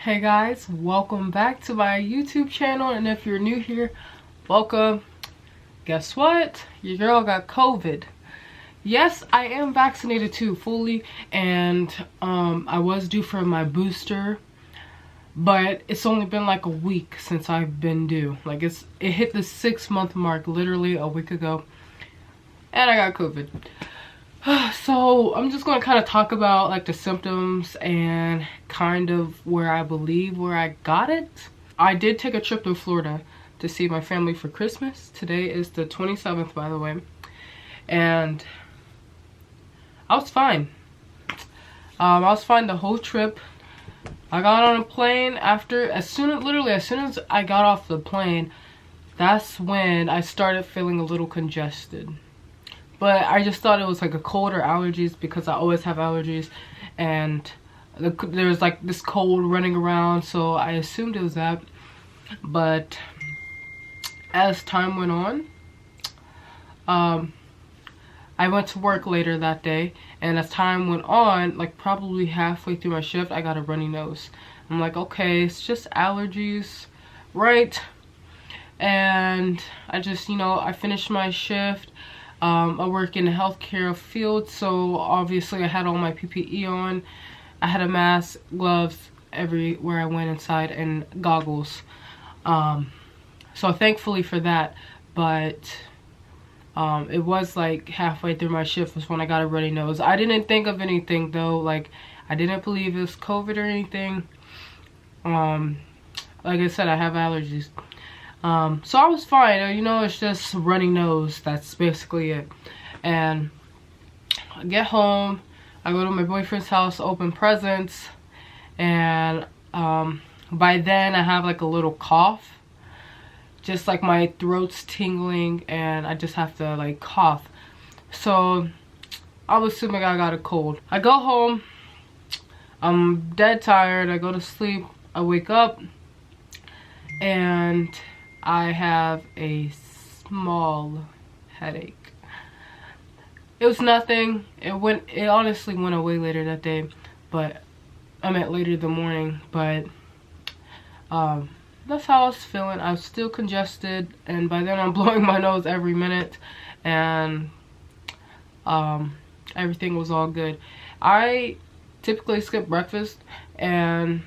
Hey guys, welcome back to my YouTube channel, and if you're new here, welcome. Guess what? Your girl got COVID. Yes, I am vaccinated too, fully, and I was due for my booster, but it's only been like a week since I've been due. Like it hit the 6-month mark literally a week ago, and I got COVID. So I'm just going to kind of talk about like the symptoms and kind of where I got it. I did take a trip to Florida to see my family for Christmas. Today is the 27th, by the way, and I was fine. I was fine the whole trip. I got on a plane as soon as I got off the plane, that's when I started feeling a little congested. But I just thought it was like a cold or allergies, because I always have allergies, and there was like this cold running around, so I assumed it was that. But as time went on, I went to work later that day, and as time went on, like probably halfway through my shift, I got a runny nose. I'm like, okay, it's just allergies, right? And I just, I finished my shift. I work in the healthcare field, so obviously I had all my PPE on. I had a mask, gloves everywhere I went inside, and goggles. So thankfully for that, but it was like halfway through my shift was when I got a runny nose. I didn't think of anything though, like I didn't believe it was COVID or anything. Like I said, I have allergies. So I was fine, it's just runny nose, that's basically it. And I get home, I go to my boyfriend's house, open presents, and by then I have like a little cough, just like my throat's tingling, and I just have to like cough. So I was assuming I got a cold. I go home, I'm dead tired, I go to sleep, I wake up, and I have a small headache. It was nothing. It honestly went away later that day, but I meant later in the morning. But that's how I was feeling. I was still congested, and by then I'm blowing my nose every minute, and everything was all good. I typically skip breakfast, and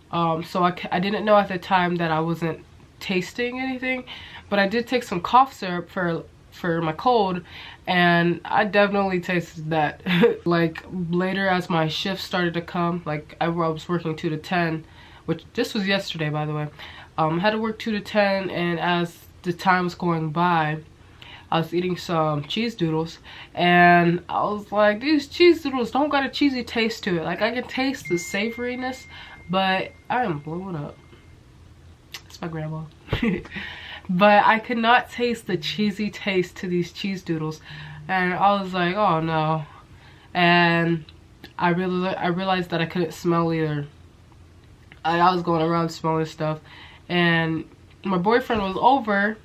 so I didn't know at the time that I wasn't tasting anything, but I did take some cough syrup for my cold, and I definitely tasted that. Like later, as my shift started to come, like I was working 2 to 10, which this was yesterday, by the way. I had to work 2 to 10, and as the time was going by, I was eating some cheese doodles, and I was like, these cheese doodles don't got a cheesy taste to it. Like I can taste the savoriness, but I am blowing up. My grandma. But I could not taste the cheesy taste to these cheese doodles, and I was like, oh no. And I realized that I couldn't smell either. I was going around smelling stuff, and my boyfriend was over,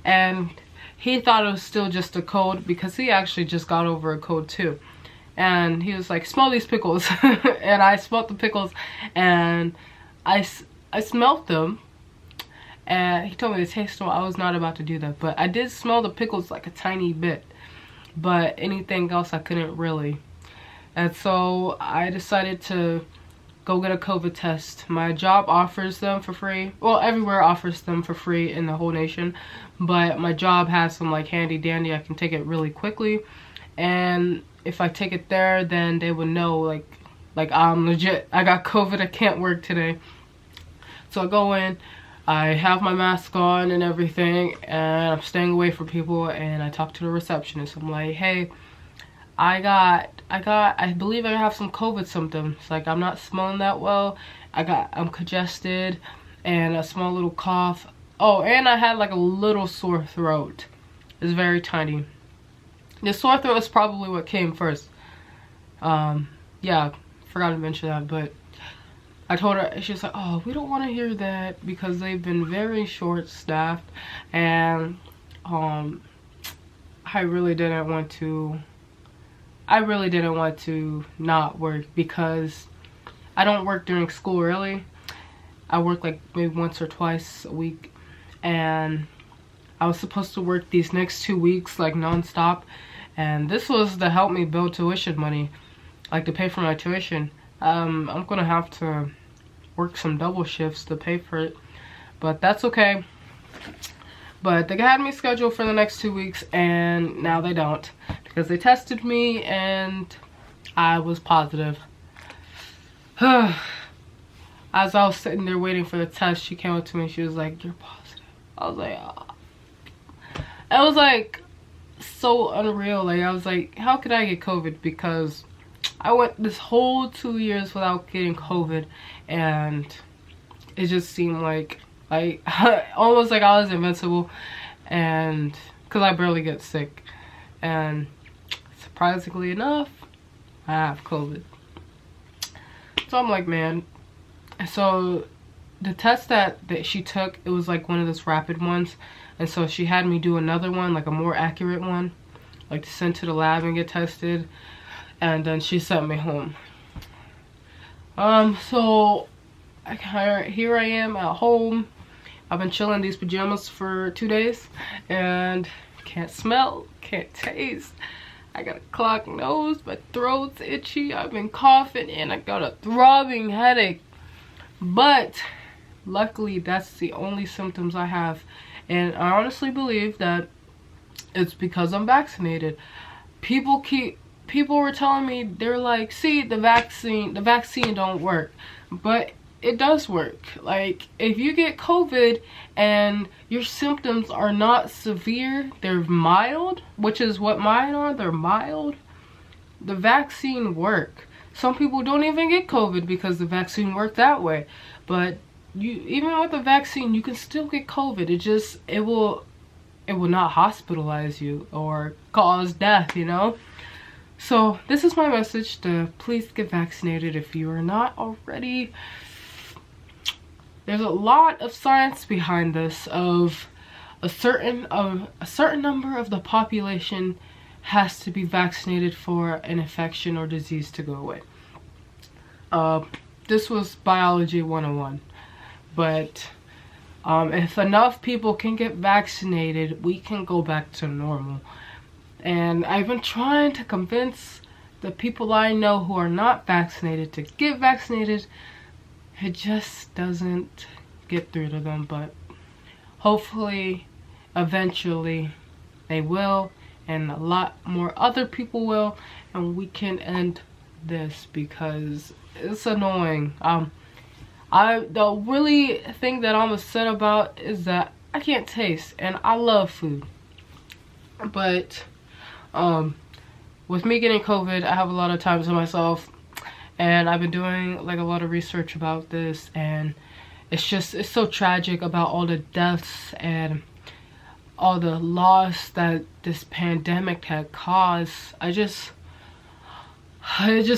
and he thought it was still just a cold, because he actually just got over a cold too. And he was like, smell these pickles. And I smelled the pickles, and I smelled them, and he told me to taste them. I was not about to do that, but I did smell the pickles like a tiny bit, but anything else I couldn't really. And so I decided to go get a COVID test. My job offers them for free. Well, everywhere offers them for free in the whole nation, but my job has some like handy dandy. I can take it really quickly, and if I take it there, then they would know like I'm legit. I got COVID, I can't work today. So I go in, I have my mask on and everything, and I'm staying away from people, and I talk to the receptionist. I'm like, hey, I believe I have some COVID symptoms. Like I'm not smelling that well. I'm congested, and a small little cough. Oh, and I had like a little sore throat. It's very tiny. The sore throat is probably what came first. Yeah, forgot to mention that, but I told her, she's like, oh, we don't want to hear that, because they've been very short-staffed, and I really didn't want to not work, because I don't work during school really, I work like maybe once or twice a week, and I was supposed to work these next 2 weeks like non-stop, and this was to help me build tuition money, like to pay for my tuition. I'm gonna have to work some double shifts to pay for it, but that's okay. But they had me scheduled for the next 2 weeks, and now they don't, because they tested me and I was positive. As I was sitting there waiting for the test, she came up to me and she was like, "You're positive." I was like, oh. It was like so unreal. Like, I was like, how could I get COVID? Because I went this whole 2 years without getting COVID, and it just seemed like almost like I was invincible, and because I barely get sick, and surprisingly enough, I have COVID. So I'm like, man. So the test that she took, it was like one of those rapid ones, and so she had me do another one, like a more accurate one, like to send to the lab and get tested, and then she sent me home. So here I am at home. I've been chilling in these pajamas for 2 days, and can't smell, can't taste. I got a clogged nose, my throat's itchy, I've been coughing, and I got a throbbing headache. But luckily, that's the only symptoms I have, and I honestly believe that it's because I'm vaccinated. People were telling me, they're like, see, the vaccine don't work, but it does work. Like, if you get COVID and your symptoms are not severe, they're mild, which is what mine are, they're mild, the vaccine work. Some people don't even get COVID because the vaccine worked that way. But even with the vaccine, you can still get COVID. It will not hospitalize you or cause death, you know? So this is my message, to please get vaccinated if you are not already. There's a lot of science behind this, of a certain number of the population has to be vaccinated for an infection or disease to go away. This was biology 101, but if enough people can get vaccinated, we can go back to normal. And I've been trying to convince the people I know who are not vaccinated to get vaccinated. It just doesn't get through to them, but hopefully eventually they will, and a lot more other people will, and we can end this, because it's annoying. The really thing that I'm upset about is that I can't taste, and I love food, but with me getting COVID, I have a lot of time to myself, and I've been doing like a lot of research about this, and it's so tragic about all the deaths and all the loss that this pandemic had caused. It just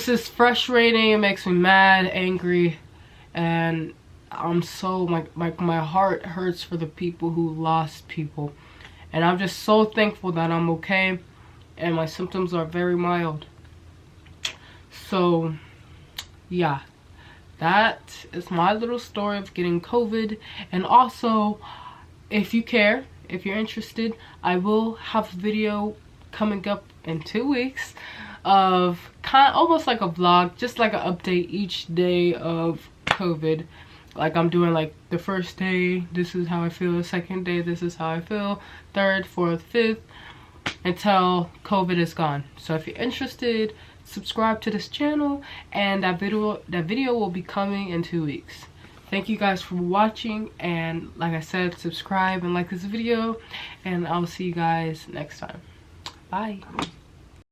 is frustrating. It makes me mad, angry, and I'm so like my heart hurts for the people who lost people, and I'm just so thankful that I'm okay and my symptoms are very mild. So yeah, that is my little story of getting COVID. And also, if you care, if you're interested, I will have a video coming up in 2 weeks of almost like a vlog, just like an update each day of COVID. Like, I'm doing like the first day, this is how I feel, the second day, this is how I feel, third, fourth, fifth, until COVID is gone. So if you're interested, subscribe to this channel, and that video will be coming in 2 weeks. Thank you guys for watching, and like I said, subscribe and like this video, and I'll see you guys next time. Bye.